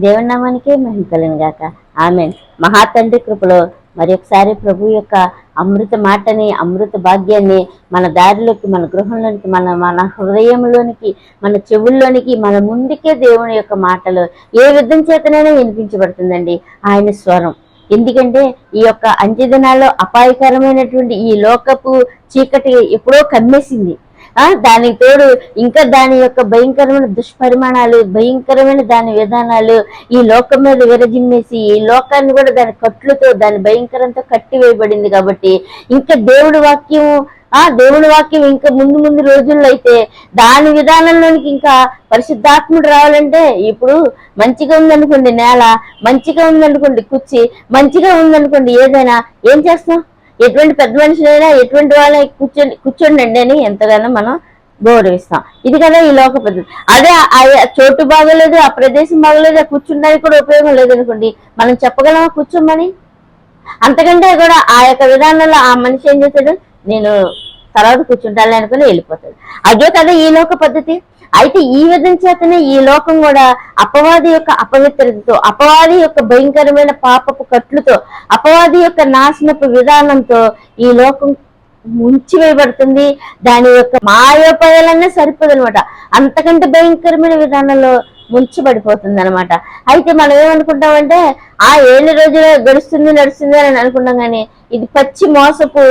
దేవుని నామానికే మహిమ కలుగును గాక. ఆమేన్. మహాతండ్రి కృపలో మరి ఒకసారి ప్రభు యొక్క అమృత మాటని, అమృత భాగ్యాన్ని మన దారిలోకి, మన గృహంలోనికి, మన మన హృదయంలోనికి, మన చెవుల్లోనికి, మన ముందుకే దేవుని యొక్క మాటలు ఏ విధం చేతనైనా వినిపించబడుతుందండి ఆయన స్వరం. ఎందుకంటే ఈ యొక్క అంత్య దినాల్లో అపాయకరమైనటువంటి ఈ లోకపు చీకటి ఎప్పుడో కమ్మేసింది. దానికి తోడు ఇంకా దాని యొక్క భయంకరమైన దుష్పరిమాణాలు, భయంకరమైన దాని విధానాలు ఈ లోకం మీద విరజిమ్మేసి ఈ లోకాన్ని కూడా దాని కట్లతో, దాని భయంకరంతో కట్టి వేయబడింది. కాబట్టి ఇంకా దేవుడి వాక్యం ఇంకా ముందు ముందు రోజుల్లో అయితే దాని విధానంలోనికి ఇంకా పరిశుద్ధాత్ముడు రావాలంటే ఇప్పుడు మంచిగా ఉందనుకోండి నేల, మంచిగా ఉందనుకోండి కుర్చీ, మంచిగా ఉందనుకోండి ఏదైనా ఏం చేస్తాం? ఎటువంటి పెద్ద మనుషులైనా ఎటువంటి వాళ్ళ కూర్చోండి అని ఎంతగానో మనం గౌరవిస్తాం. ఇది కదా ఈ లోక పద్ధతి. అదే ఆ చోటు బాగలేదు, ఆ ప్రదేశం బాగలేదు, ఆ కూర్చుండానికి కూడా ఉపయోగం లేదనుకోండి, మనం చెప్పగలమా కూర్చోమని? అంతకంటే కూడా ఆ యొక్క విధానంలో ఆ మనిషి ఏం చేశాడు, నేను తర్వాత కూర్చుంటాను అనుకుని వెళ్ళిపోతాడు. అదే కదా ఈ లోక పద్ధతి. అయితే ఈ విధం చేతనే ఈ లోకం కూడా అపవాది యొక్క అపవిత్రతతో, అపవాది యొక్క భయంకరమైన పాపపు కట్లుతో, అపవాది యొక్క నాశనపు విధానంతో ఈ లోకం ముంచివేయబడుతుంది. దాని యొక్క మాయోపాయాలన్నీ సరిపోదు అనమాట. అంతకంటే భయంకరమైన విధానంలో ముంచబడిపోతుంది అనమాట. అయితే మనం ఏమనుకుంటామంటే ఏళ్ళ రోజులు గడుస్తుంది నడుస్తుంది అని అనుకుంటాం, కానీ ఇది పచ్చి మోసపు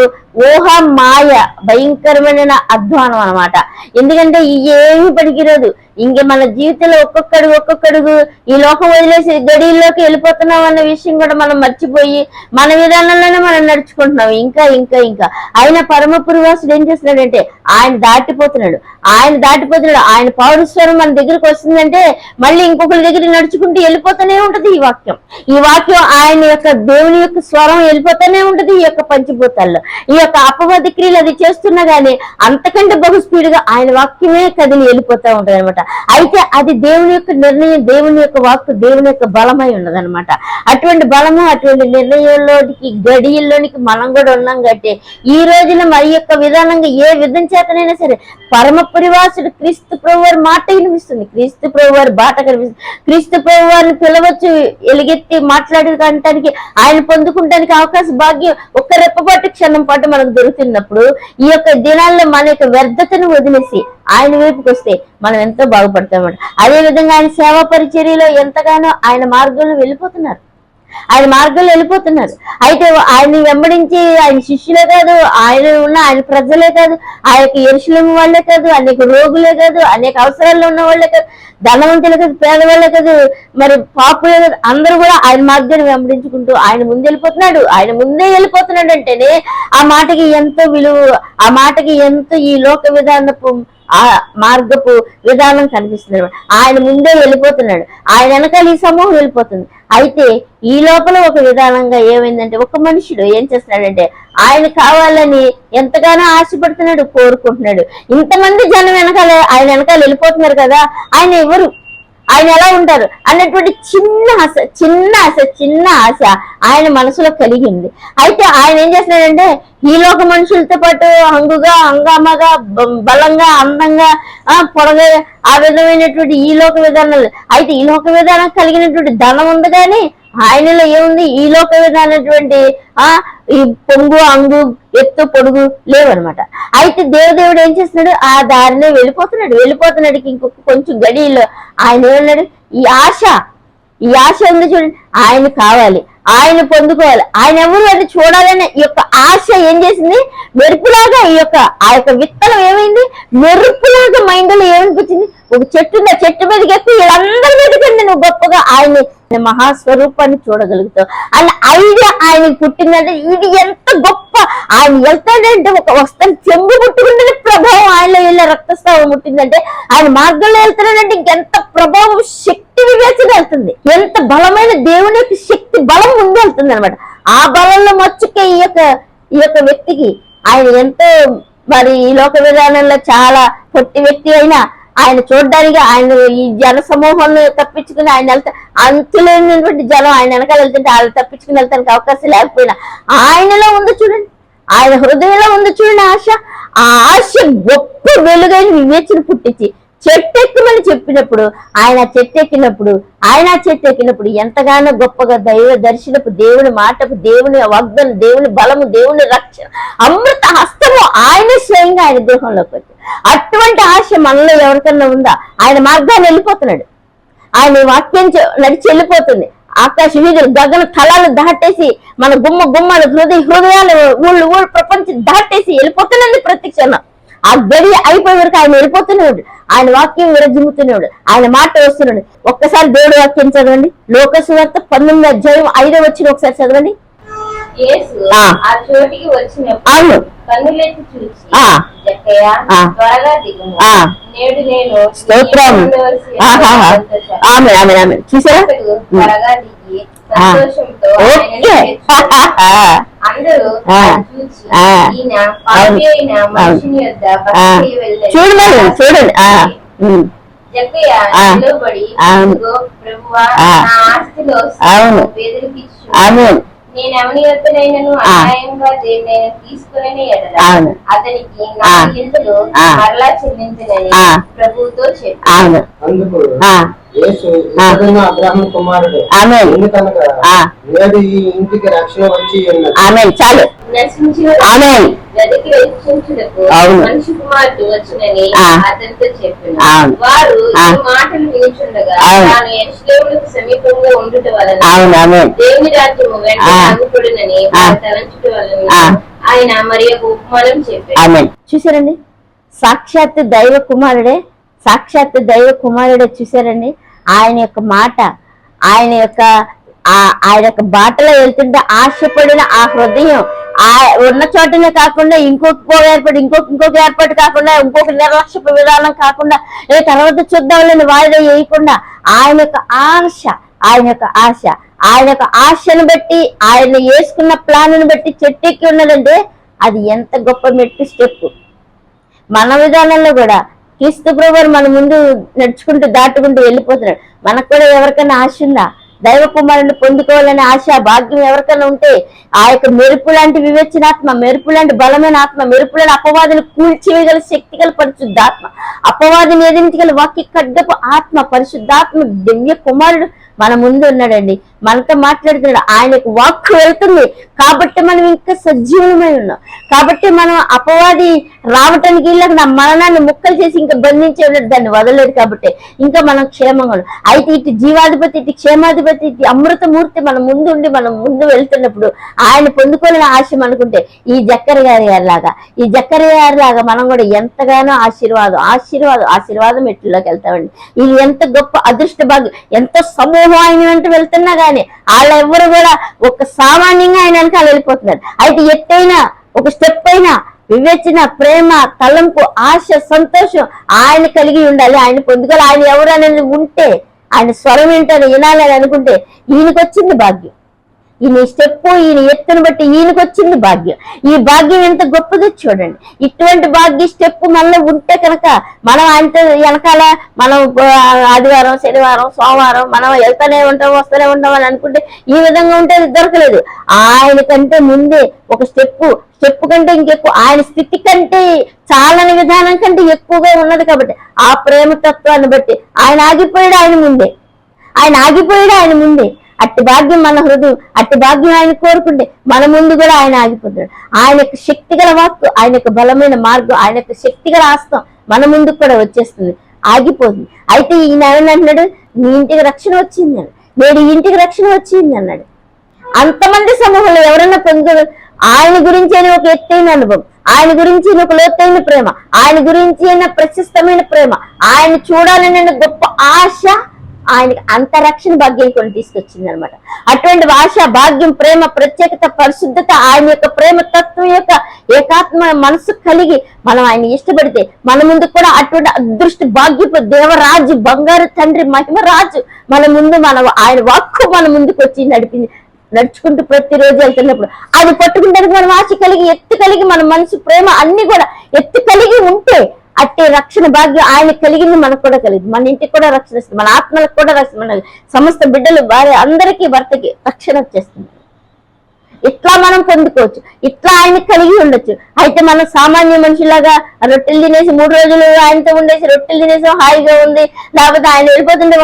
ఊహ మాయ, భయంకరమైన అధ్వానం అనమాట. ఎందుకంటే ఏమి పనికిరాదు. ఇంక మన జీవితంలో ఒక్కొక్కడుగు ఈ లోకం వదిలేసి గడిలోకి వెళ్ళిపోతున్నాం అన్న విషయం కూడా మనం మర్చిపోయి మన విధానంలోనే మనం నడుచుకుంటున్నాం. ఇంకా ఇంకా ఇంకా ఆయన పరమ పురువాసుడు ఏం చేస్తున్నాడంటే ఆయన దాటిపోతున్నాడు. ఆయన పౌరుస్వరం మన దగ్గరికి వస్తుందంటే మళ్ళీ ఇంకొకరి దగ్గర నడుచుకుంటూ వెళ్ళిపోతూనే ఉంటది ఈ వాక్యం ఆయన యొక్క దేవుని యొక్క స్వరం వెళ్ళిపోతూనే ఉంటది. ఈ యొక్క పంచభూతాల్లో ఈ యొక్క అపవాది క్రియలు అది చేస్తున్నా గానీ అంతకంటే బహు స్పీడ్గా ఆయన వాక్యమే కదిలి వెళ్ళిపోతూ ఉంటది అనమాట. అయితే అది దేవుని యొక్క నిర్ణయం, దేవుని యొక్క వాక్కు దేవుని యొక్క బలమై ఉన్నదనమాట. అటువంటి బలము, అటువంటి నిర్ణయంలోనికి, గడియల్లోనికి మనం కూడా ఉన్నాం. కాబట్టి ఈ రోజున మరి యొక్క విధానంగా ఏ విధం చేతనైనా సరే పరమ పరివాసుడు క్రీస్తు ప్రభు వారి మాట వినిపిస్తుంది, క్రీస్తు ప్రభు వారి బాట కనిపిస్తుంది, క్రీస్తు ప్రభు వారిని పిలవచ్చు, ఎలుగెత్తి మాట్లాడటానికి, ఆయన పొందుకుంటానికి అవకాశ భాగ్యం ఒక్క రెప్పపాటు క్షణం పాటు మనకు దొరుకుతున్నప్పుడు ఈ యొక్క దినాల్లో మన యొక్క వ్యర్థతను వదిలేసి ఆయన వైపుకి వస్తే మనం ఎంతో బాగుపడతామన్నమాట. అదే విధంగా ఆయన సేవా పరిచర్యలో ఎంతగానో ఆయన మార్గంలో వెళ్ళిపోతున్నారు. అయితే ఆయన్ని వెంబడించి ఆయన శిష్యులే కాదు, ఆయన ప్రజలే కాదు, ఆ యొక్క యెరూషలేము వాళ్ళే కాదు, అనేక రోగులే కాదు, అనేక అవసరాల్లో ఉన్న వాళ్ళే కాదు, ధనవంతులే కాదు, పేదవాళ్ళే కాదు, మరి పాపులే కాదు, అందరూ కూడా ఆయన మార్గాన్ని వెంబడించుకుంటూ ఆయన ముందే వెళ్ళిపోతున్నాడు అంటేనే ఆ మాటకి ఎంతో విలువ, ఆ మాటకి ఎంతో ఈ లోక విధానపు ఆ మార్గపు విధానం కనిపిస్తుంది. ఆయన ముందే వెళ్ళిపోతున్నాడు, ఆయన వెనకాల ఈ సమూహం వెళ్ళిపోతుంది. అయితే ఈ లోపల ఒక విధానంగా ఏమైందంటే ఒక మనుషుడు ఏం చేస్తున్నాడంటే ఆయన కావాలని ఎంతగానో ఆశపడుతున్నాడు, కోరుకుంటున్నాడు. ఇంతమంది జనం ఆయన వెనకాల వెళ్ళిపోతున్నారు కదా, ఆయన ఎలా ఉంటారు అన్నటువంటి చిన్న ఆశ ఆయన మనసులో కలిగింది. అయితే ఆయన ఏం చేస్తున్నాడంటే ఈ లోక మనుషులతో పాటు హంగామాగా, బలంగా, అందంగా, పొడగా ఆ విధమైనటువంటి ఈ లోక విధానాలు, అయితే ఈ లోక విధానం కలిగినటువంటి ధనం ఉంది, కానీ ఆయనలో ఏముంది? ఈ లోక విధానటువంటి ఈ పొంగు, అంగు, ఎత్తు, పొడుగు లేవనమాట. అయితే దేవుడు ఏం చేస్తున్నాడు? ఆ దారినే వెళ్ళిపోతున్నాడు. ఇంకొక కొంచెం గడిలో ఆయన ఏమన్నాడు? ఈ ఆశ ఉంది చూడండి, ఆయన కావాలి, ఆయన పొందుకోవాలి, ఆయన ఎవరు అని చూడాలని ఈ యొక్క ఆశ ఏం చేసింది? మెరుపులాగా ఆ యొక్క విత్తనం ఏమైంది? మెరుపులాగా మైండ్లో ఏమనిపించింది? ఒక చెట్టు మీదకి ఎక్కి వీళ్ళందరి మీదకి నువ్వు గొప్పగా ఆయన మహాస్వరూపాన్ని చూడగలుగుతావు అన్న ఐడియా ఆయనకి పుట్టిందంటే ఇది ఎంత గొప్ప. ఆయన వెళ్తాడంటే ఒక వస్త్రం చెంగు పుట్టుకుంటే ప్రభావం ఆయనలో వెళ్ళే రక్తస్రావం ముట్టిందంటే, ఆయన మార్గంలో వెళ్తున్నాడంటే ఇంకెంత ప్రభావం, శక్తి వివేచన వెళ్తుంది, ఎంత బలమైన దేవుని యొక్క శక్తి బలం ముందు వెళ్తుంది అనమాట. ఆ బలంలో మచ్చుకే ఈ యొక్క వ్యక్తికి ఆయన ఎంతో మరి ఈ లోక విధానంలో చాలా పొట్టి వ్యక్తి అయినా ఆయన చూడడానికి, ఆయన ఈ జన సమూహాలను తప్పించుకుని ఆయన అంతులేనటువంటి జనం ఆయన వెనకాల వెళ్తుంటే వాళ్ళు తప్పించుకుని వెళ్తానికి అవకాశం లేకపోయినా ఆయనలో ఉంది చూడండి, ఆయన హృదయంలో ఉంది చూడండి ఆశ. ఆ ఆశ గొప్ప వెలుగైన వివేచన పుట్టించి చెట్టు ఎక్కమని చెప్పినప్పుడు ఆయన చెట్టు ఎక్కినప్పుడు ఎంతగానో గొప్పగా దైవ దర్శనపు, దేవుని మాటకు, దేవుని వాగ్దానం, దేవుని బలము, దేవుని రక్షణ, అమృత హస్తము ఆయన స్వయంగా ఆయన దేహంలోకి వచ్చి. అటువంటి ఆశ మనలో ఎవరికన్నా ఉందా? ఆయన మార్గాన్ని వెళ్ళిపోతున్నాడు, ఆయన వాక్యం నడిచి వెళ్ళిపోతుంది. ఆకాశ వీధులు, గగన తలాలు దాటేసి మన గుమ్మలు, హృదయాలు, ఊళ్ళు ప్రపంచం దాటేసి వెళ్ళిపోతున్నది ప్రతి క్షణం. ఆ గడి అయిపోయే వరకు ఆయన వెళ్ళిపోతున్నాడు. ఆయన వాక్యం విరజిమ్ముతున్నాడు, ఆయన మాట వస్తున్నాడు. ఒక్కసారి దేవుడు వాక్యం చదవండి. లోకసువార్త 19:5 ఒకసారి చదవండి. అవును, స్తోత్రం. ఆమె చూసారా? చూడండి. అవును, నేను ఎవని యొద్దనైనను అన్యాయంగా దేన్నైనా తీసుకునే అతనికి నా ఇంతలో మరలా చెల్లించనని ప్రభువుతో చెప్పాను. అబ్రాహాము కుమారుడు నేడు ఈ ఇంటికి రక్షణ వచ్చి చాలు. వెతికి రక్షించుటకు మనిషి కుమారుడు వచ్చునని అతనితో చెప్పాను. వారు ఈ మాటలు వినుచుండగా తాను యెరూషలేమునకు సమీపంగా ఉండుట వలన దేవుని రాజ్యము వెంటనే అగుపడునని తలంచుట వలన ఆయన మరి ఒక ఉపమానం చెప్పాడు. చూసారండి, సాక్షాత్ దైవ కుమారుడే చూసారండి. ఆయన యొక్క మాట, ఆయన యొక్క బాటలో వెళ్తుంటే ఆశపడిన ఆ హృదయం, ఉన్న చోటనే కాకుండా ఇంకొక ఏర్పాటు కాకుండా, ఇంకొక నిర్లక్ష్యపు విధానం కాకుండా, తర్వాత చూద్దాంలేని వాయిదా వేయకుండా ఆయన యొక్క ఆశను బట్టి, ఆయన వేసుకున్న ప్లాన్ బట్టి చెట్టెక్కి ఉన్నదంటే అది ఎంత గొప్ప మెట్టు స్టెప్. మన విధానంలో కూడా క్రీస్తు ప్రభువు మన ముందు నడుచుకుంటూ దాటుకుంటూ వెళ్ళిపోతున్నాడు. మనకు కూడా ఎవరికైనా ఆశ ఉందా? దైవ కుమారుని పొందుకోవాలనే ఆశ, భాగ్యం ఎవరికైనా ఉంటే ఆ యొక్క మెరుపు లాంటి వివేచనాత్మ, మెరుపు లాంటి బలమైన ఆత్మ, మెరుపు లాంటి అపవాదిని కూల్చివేయగల శక్తి గల పరిశుద్ధాత్మ, అపవాదిని ఎదిరించగల వాక్య ఖడ్గపు ఆత్మ, పరిశుద్ధాత్మ దివ్య కుమారుడు మన ముందు ఉన్నాడండి. మనతో మాట్లాడుతున్నాడు. ఆయనకు వాక్కు వెళ్తుంది కాబట్టి మనం ఇంకా సజీవమై ఉన్నాం. కాబట్టి మనం అపవాది రావటానికి వీళ్ళకి నా మరణాన్ని ముక్కలు చేసి ఇంకా బంధించే దాన్ని వదలలేదు. కాబట్టి ఇంకా మనం క్షేమంగా ఉన్నాం. అయితే ఇటు జీవాధిపతి, ఇటు క్షేమాధిపతి, ఇటు అమృతమూర్తి మన ముందు ఉండి మనం ముందు వెళ్తున్నప్పుడు ఆయన పొందుకోవాలని ఆశ అనుకుంటే ఈ జక్కరయ్య గారి లాగా మనం కూడా ఎంతగానో ఆశీర్వాదం ఎట్లలోకి వెళ్తామండి. ఇది ఎంత గొప్ప అదృష్ట భాగ్యం. ఎంత సమూహం ఆయన వెంట వెళ్తున్నా గానీ వాళ్ళెవ్వరు కూడా ఒక సామాన్యంగా ఆయన వెనకాల వెళ్ళిపోతున్నారు. అయితే ఎట్టయినా ఒక స్టెప్ అయినా వివేచన, ప్రేమ, తలంపు, ఆశ, సంతోషం ఆయన కలిగి ఉండాలి. ఆయన పొందుకోవాలి. ఆయన ఎవరు అనేది ఉంటే, ఆయన స్వరం ఏంటని వినాలని అనుకుంటే ఈయనకొచ్చింది భాగ్యం. ఈయన స్టెప్, ఈయన ఎత్తును బట్టి ఈయనకొచ్చింది భాగ్యం. ఈ భాగ్యం ఎంత గొప్పదో చూడండి. ఇటువంటి భాగ్య స్టెప్ మనలో ఉంటే కనుక మనం ఆయనతో వెనకాల మనం ఆదివారం, శనివారం, సోమవారం మనం వెళ్తూనే ఉంటాం, వస్తూనే ఉంటాం అని అనుకుంటే ఈ విధంగా ఉంటే దొరకలేదు. ఆయన కంటే ముందే ఒక స్టెప్ కంటే ఇంకెక్కువ, ఆయన స్థితి కంటే చాలని విధానం కంటే ఎక్కువగా ఉన్నది. కాబట్టి ఆ ప్రేమ తత్వాన్ని బట్టి ఆయన ఆగిపోయాడు ఆయన ముందే. అట్టి భాగ్యం మన హృదయం, అట్టి భాగ్యం ఆయన కోరుకుంటే మన ముందు కూడా ఆయన ఆగిపోతాడు. ఆయన యొక్క శక్తిగల వాక్కు, ఆయన యొక్క బలమైన మార్గం, ఆయన యొక్క శక్తిగల ఆస్తం మన ముందుకు కూడా వచ్చేస్తుంది, ఆగిపోతుంది. అయితే ఈయన ఏమన్నాడు? నీ ఇంటికి రక్షణ వచ్చింది అని, నేడు ఈ ఇంటికి రక్షణ వచ్చింది అన్నాడు. అంతమంది సమూహంలో ఎవరైనా పొందుతారు? ఆయన గురించి అయిన ఒక ఎత్తైన అనుభవం, ఆయన గురించి ఒక లోతైన ప్రేమ, ఆయన గురించి అయిన ప్రశస్తమైన ప్రేమ, ఆయన చూడాలనే గొప్ప ఆశ ఆయనకి అంత రక్షణ భాగ్యం కొని తీసుకొచ్చింది అనమాట. అటువంటి ఆశ, భాగ్యం, ప్రేమ, ప్రత్యేకత, పరిశుద్ధత, ఆయన యొక్క ప్రేమ తత్వం యొక్క ఏకాత్మ మనసు కలిగి మనం ఆయన ఇష్టపడితే మన ముందు కూడా అటువంటి అదృష్ట భాగ్యపు దేవరాజు, బంగారు తండ్రి, మహిమరాజు మన ముందు, ఆయన వాక్కు మన ముందుకు వచ్చి నడుచుకుంటూ ప్రతిరోజు వెళ్తున్నప్పుడు అది పట్టుకుంటే మనం ఆశ కలిగి, ఎత్తు కలిగి, మన మనసు, ప్రేమ అన్ని కూడా ఎత్తు కలిగి ఉంటే అట్టే రక్షణ భాగ్యం ఆయన కలిగింది మనకు కూడా కలిగింది. మన ఇంటికి కూడా రక్షణ ఇస్తుంది, మన ఆత్మలకు కూడా రక్షణ, మన సమస్త బిడ్డలు, భార్య, అందరికీ, భర్తకి రక్షణ వచ్చేస్తుంది. ఇట్లా మనం పొందుకోవచ్చు, ఇట్లా ఆయన కలిగి ఉండొచ్చు. అయితే మనం సామాన్య మనుషులాగా రొట్టెలు తినేసి 3 రోజులు ఆయనతో ఉండేసి రొట్టెలు తినేసి హాయిగా ఉంది, లేకపోతే ఆయన వెళ్ళిపోతుంటే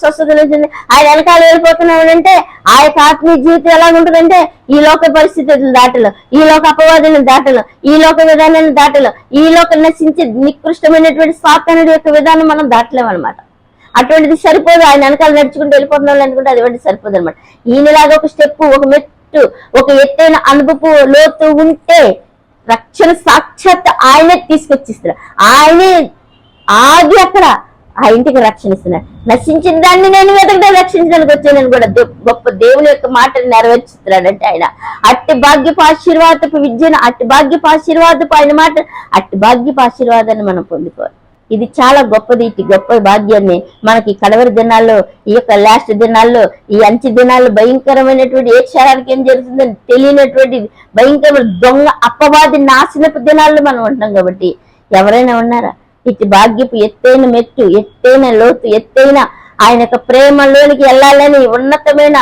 స్వస్థత వచ్చింది, ఆయన వెనకాల వెళ్ళిపోతున్నాడు అంటే ఆ యొక్క ఆత్మీయ జీవితం ఎలా ఉంటుందంటే ఈ లోక పరిస్థితులు దాటలు, ఈ లోక అపవాదులను దాటలు, ఈ లోక విధానాన్ని దాటలు, ఈ లోక నశించే నికృష్టమైనటువంటి సాతానుడి యొక్క విధానం మనం దాటలేము అనమాట. అటువంటిది సరిపోదు. ఆయన వెనకాల నడుచుకుంటూ వెళ్ళిపోతున్నాం అనుకుంటే అది సరిపోదు అనమాట. ఈయనలాగా ఒక స్టెప్, ఒక మెట్టు, ఒక ఎత్తైన అనుభవ లోతు ఉంటే రక్షణ సాక్షాత్ ఆయనే తీసుకొచ్చిస్తున్నారు. ఆయనే ఆగి అక్కడ ఆ ఇంటికి రక్షణ ఇస్తున్నారు. నశించిన దాన్ని నేను వెతకడం రక్షించడానికి వచ్చానని కూడా గొప్ప దేవుని యొక్క మాటను నెరవేర్చుతున్నాడంటే ఆయన అట్టి భాగ్యపు ఆశీర్వాదపు విద్యను, అట్టి భాగ్యపు ఆశీర్వాదపు ఆయన మాట, అట్టి భాగ్యపు ఆశీర్వాదాన్ని మనం పొందుకోవాలి. ఇది చాలా గొప్పది. ఇటు గొప్ప భాగ్యాన్ని మనకి కడవరి దినాల్లో, ఈ యొక్క లాస్ట్ దినాల్లో, ఈ అంచె దినాల్లో భయంకరమైనటువంటి ఏ క్షణానికి ఏం జరుగుతుందని తెలియనటువంటి భయంకరమైన దొంగ అపవాది నాశనపు దినాల్లో మనం ఉంటున్నాం. కాబట్టి ఎవరైనా ఉన్నారా? ఇటు భాగ్యపు ఎత్తైన మెట్టు, ఎత్తైన లోతు, ఎత్తైన ఆయన యొక్క ప్రేమలోనికి వెళ్ళాలని ఉన్నతమైన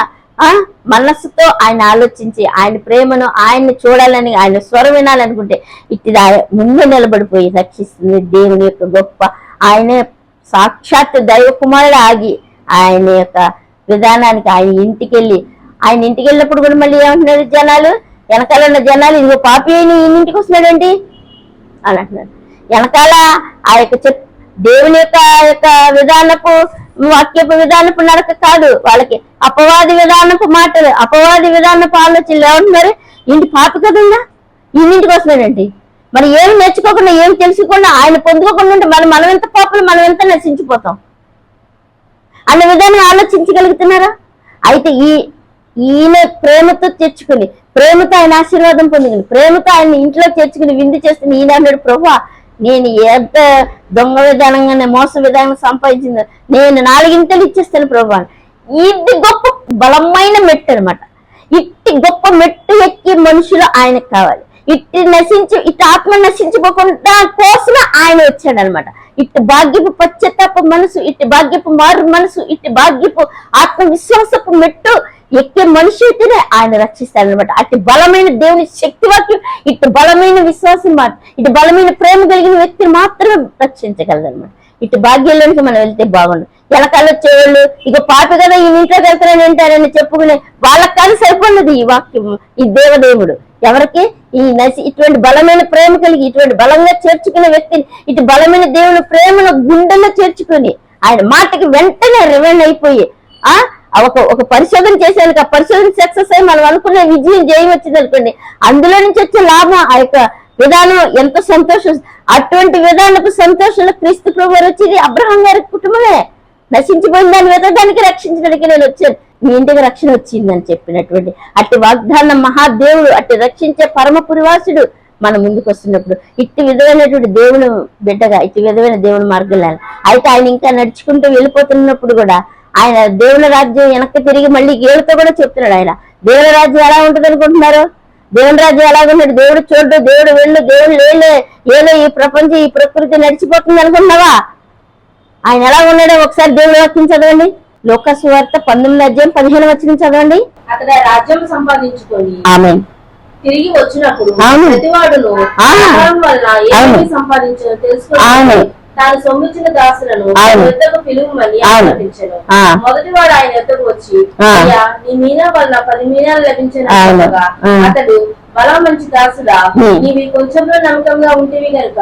మనస్సుతో ఆయన ఆలోచించి ఆయన ప్రేమను, ఆయన్ని చూడాలని, ఆయన స్వరం వినాలనుకుంటే ఇటు ముందు నిలబడిపోయి రక్షిస్తుంది దేవుని యొక్క గొప్ప. ఆయనే సాక్షాత్ దైవ కుమారుడు ఆగి ఆయన యొక్క విధానానికి ఆయన ఇంటికి వెళ్ళినప్పుడు కూడా మళ్ళీ ఏమంటున్నారు జనాలు, వెనకాల ఉన్న జనాలు, ఇదిగో పాపి అయిన ఈయన ఇంటికి వస్తున్నాడండి అని అంటున్నారు. వెనకాల ఆ యొక్క దేవుని యొక్క విధానపు వాక్యపు విధానపు నడక కాదు, వాళ్ళకి అపవాది విధానపు మాటలు, అపవాది విధానపు ఆలోచనలు. ఏమంటున్నారు? ఇంటి పాపి కదన్నా ఈయనింటికి వస్తున్నాడండి. మరి ఏమి నేర్చుకోకుండా, ఏమి తెలుసుకోకుండా, ఆయన పొందుకోకుండా ఉంటే మనం ఎంత పాపలు, మనం ఎంత నశించిపోతాం అన్న విధానం ఆలోచించగలుగుతున్నారా? అయితే ఈయన ప్రేమతో తెచ్చుకుని, ప్రేమతో ఆయన ఆశీర్వాదం పొందుకుని, ప్రేమతో ఆయన ఇంట్లో చేర్చుకుని విందు చేస్తున్న ఈయన అన్నాడు, ప్రభువా నేను ఎంత దొంగ విధానంగానే మోస విధానంగా సంపాదించిందో నేను 4 ఇంతలు ఇచ్చేస్తాను ప్రభు. ఇది గొప్ప బలమైన మెట్టు అనమాట. ఇట్టి గొప్ప మెట్టు ఎక్కి మనుషులు ఆయనకు కావాలి. ఇటు ఆత్మ నశించిపోకుండా కోసం ఆయన వచ్చాడు అనమాట. ఇటు భాగ్యపు పశ్చాత్తాప మనసు, ఇటు భాగ్యపు మారు మనసు, ఇటు భాగ్యపు ఆత్మవిశ్వాసపు మెట్టు ఎక్కే మనిషి అయితేనే ఆయన రక్షిస్తారనమాట. అటు బలమైన దేవుని శక్తి వాక్యం, ఇటు బలమైన విశ్వాసం మాట, ఇటు బలమైన ప్రేమ కలిగిన వ్యక్తిని మాత్రమే రక్షించగలదనమాట. ఇటు భాగ్యంలోనికి మనం వెళ్తే బాగుండు. వెనకాల వచ్చేవాళ్ళు ఇక పాప కదా ఈ ఇంట్లోకి వెళ్తారని వింటారని చెప్పుకునే వాళ్ళకి కానీ సరిపడినది ఈ వాక్యం, ఈ దేవదేవుడు. ఎవరికి? ఇటువంటి బలమైన ప్రేమ కలిగి, ఇటువంటి బలంగా చేర్చుకునే వ్యక్తిని, ఇటు బలమైన దేవుని ప్రేమను గుండెల్లో చేర్చుకుని ఆయన మాటకి వెంటనే రివైండ్ అయిపోయి ఒక పరిశోధన చేసేందుకు, ఆ పరిశోధన సక్సెస్ అయ్యి మనం అనుకున్న విజయం జయం వచ్చింది అనుకోండి, అందులో నుంచి వచ్చే లాభం ఆ యొక్క విధానం ఎంత సంతోషం. అటువంటి విధానపు సంతోషంలో క్రీస్తు ప్రభు వచ్చింది అబ్రహాం గారి కుటుంబమే. నశించిపోయిన దాన్ని వెతకడానికి, రక్షించడానికి నేను వచ్చాను, మీ ఇంటికి రక్షణ వచ్చిందని చెప్పినటువంటి అట్టి వాగ్దానం మహాదేవుడు, అట్టి రక్షించే పరమ పురివాసుడు మన ముందుకు వస్తున్నప్పుడు ఇట్టి విధమైనటువంటి దేవుని బిడ్డగా, ఇట్టి విధమైన దేవుని మార్గంలో అయితే ఆయన ఇంకా నడుచుకుంటూ వెళ్ళిపోతున్నప్పుడు కూడా ఆయన దేవుని రాజ్యం వెనక్కి తిరిగి మళ్ళీ ఏడుతో కూడా చెప్తున్నాడు. ఆయన దేవుని రాజ్యం ఎలా ఉంటుంది అనుకుంటున్నారు? దేవుని రాజ్యం ఎలాగున్నాడు? దేవుడు చూడు, దేవుడు వెళ్ళు, దేవుడు ఏలో ఈ ప్రపంచం, ఈ ప్రకృతి నడిచిపోతుంది అనుకుంటున్నావా? ఆయన ఎలా ఉన్నాడో ఒకసారి దేవుడు వాక్యం చదవండి. లోకా సువార్త 19:15 చదవండి. అక్కడ రాజ్యం సంపాదించుకొని ఆమేన్ తిరిగి వచ్చినప్పుడు ప్రతివాడును వల్ల ఏమి సంపాదించాలో తెలుసుకొని తాను సొమ్మిచ్చిన దాసులను వద్దకు పిలువమని ఆజ్ఞాపించాను. మొదటివాడు ఆయన వద్దకు వచ్చి, అయ్యా నీ మీనా వల్ల 10 మీనాలు లభించిన అతడు, బలా మంచి దాసుడా, నీవి కొంచెంలో నమ్మకంగా ఉంటేవి గనుక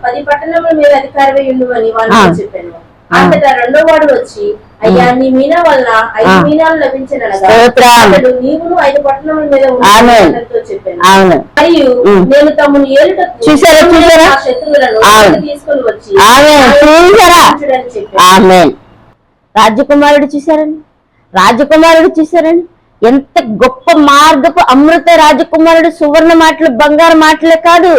10 పట్టణముల మీద అధికారమే ఉండుమని వాళ్ళకి చెప్పాను. అంతటా రెండో వాడు వచ్చి, అయ్యా నీ మీనా వలన 5 మీనాలు లభించనగా అతడు, నీవును 5 పట్టణముల మీద ఉండాలని చెప్పాను. మరియు నేను తమను ఏలుటకు శత్రువులను తీసుకొని వచ్చి చెప్పాను. రాజకుమారుడు చూశారని ఎంత గొప్ప మార్గపు అమృత రాజకుమారుడు. సువర్ణ మాటలు, బంగారు మాటలే కాదు,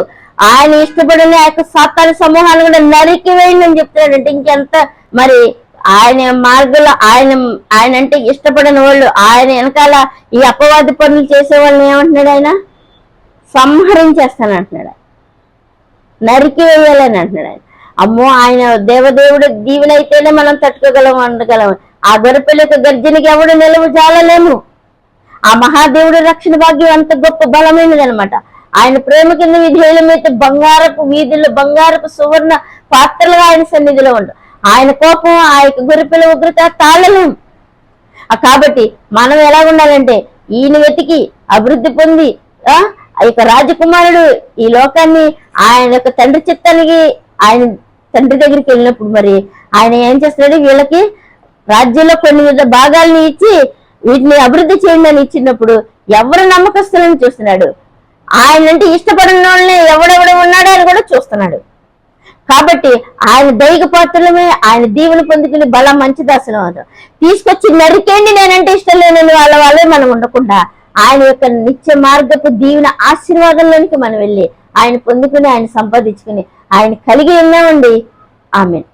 ఆయన ఇష్టపడిన ఆ యొక్క సాతాను సమూహాన్ని కూడా నరికి వేయండి అని చెప్తున్నాడంటే ఇంకెంత మరి ఆయన మార్గంలో ఆయన అంటే ఇష్టపడిన వాళ్ళు, ఆయన వెనకాల ఈ అపవాది పనులు చేసే వాళ్ళని ఏమంటున్నాడు? ఆయన సంహరించేస్తానంటున్నాడు, నరికి వేయాలని అంటున్నాడు ఆయన. అమ్మో, ఆయన దేవదేవుడు దీవెనైతేనే మనం తట్టుకోగలం, ఉండగలం. ఆ గొర్రెపిల్ల యొక్క గర్జనకి ఎవడు నిలవ జాలలేము. ఆ మహాదేవుడి రక్షణ భాగ్యం అంత గొప్ప బలమైనది అనమాట. ఆయన ప్రేమ కింద విధేయులమైతే బంగారపు వీధుల్లో బంగారపు సువర్ణ పాత్రలుగా ఆయన సన్నిధిలో ఉండు. ఆయన కోపం, ఆ యొక్క గొర్రెపిల్ల ఉగ్రత తాళలేం. కాబట్టి మనం ఎలా ఉండాలంటే ఈయన వెతికి అభివృద్ధి పొంది ఆ యొక్క రాజకుమారుడు ఈ లోకాన్ని ఆయన యొక్క తండ్రి చిత్తానికి ఆయన తండ్రి దగ్గరికి వెళ్ళినప్పుడు మరి ఆయన ఏం చేస్తున్నాడు, వీళ్ళకి రాజ్యంలో కొన్ని వివిధ భాగాల్ని ఇచ్చి వీటిని అభివృద్ధి చేయండి అని ఇచ్చినప్పుడు ఎవరు నమ్మకస్తులను చూస్తున్నాడు. ఆయన అంటే ఇష్టపడిన వాళ్ళని ఎవడెవడ ఉన్నాడో అని కూడా చూస్తున్నాడు. కాబట్టి ఆయన దైవ పాత్రలమే ఆయన దీవెన పొందుకుని బలం మంచి దాసులు అవుతాం. తీసుకొచ్చి నరికేండి నేనంటే ఇష్టం లేని వాళ్ళే మనం ఉండకుండా ఆయన యొక్క నిత్య మార్గపు దీవెన ఆశీర్వాదంలోనికి మనం వెళ్ళి ఆయన పొందుకుని ఆయన సంపాదించుకుని ఆయన కలిగి ఉన్నామండి. ఆమేన్.